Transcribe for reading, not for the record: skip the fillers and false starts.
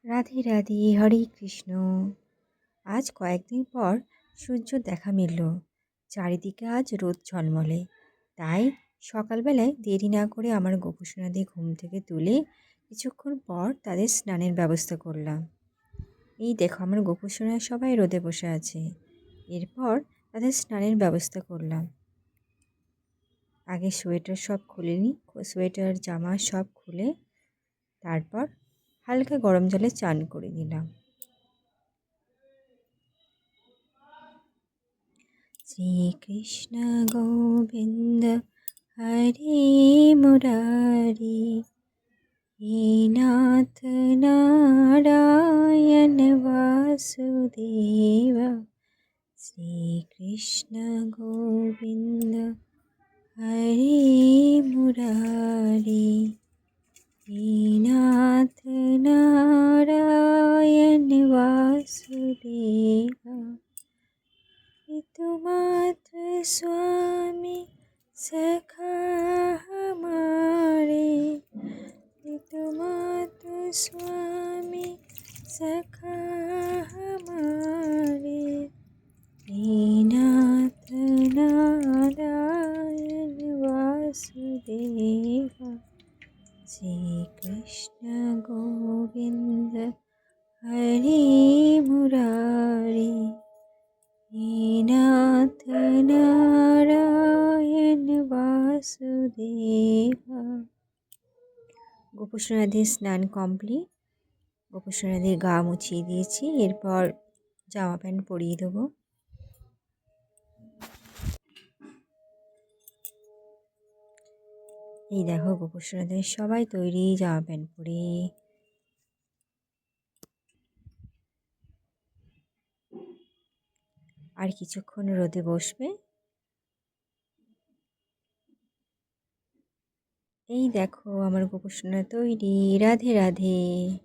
রাধে রাধে, হরে কৃষ্ণ। আজ কয়েকদিন পর সূর্য দেখা মিলল। চারিদিকে আজ রোদ ঝলমলে। তাই সকালবেলায় দেরি না করে আমার গোপুসোনাদের ঘুম থেকে তুলে কিছুক্ষণ পর তাদের স্নানের ব্যবস্থা করলাম। এই দেখো, আমার গোপুসোনা সবাই রোদে বসে আছে। এরপর তাদের স্নানের ব্যবস্থা করলাম। আগে সোয়েটার সব খুলে নিই, সোয়েটার জামা সব খুলে তারপর হালকা গরম জলে চান করে দিলাম। শ্রীকৃষ্ণ গোবিন্দ হরে মুরারি, হে নাথ নারায়ণ বাসুদেব। শ্রীকৃষ্ণ গোবিন্দ হরে মুরারি, হে নাথ নারায়ণ বাসুদেব। पितुमात्र स्वामी सखा हमारे, पितुमात्र स्वामी सखा हमारे, हे नाथ नारायण वासुदेव। श्री कृष्ण गोविंद हरे मुरारी, হে নাথ নারায়ণ বাসুদেব। গোপুসোনাদের স্নান কমপ্লিট। গোপুসোনাদের গা মুছিয়ে দিয়েছি, এরপর জামা প্যান্ট পরিয়ে দেবো। এই দেখো, গোপুসোনাদের সবাই তৈরি জামা প্যান্ট পরে। আর কিছুক্ষণ রোদে বসবে। এই দেখো, আমার গোপুসোনা তৈরি। রাধে রাধে।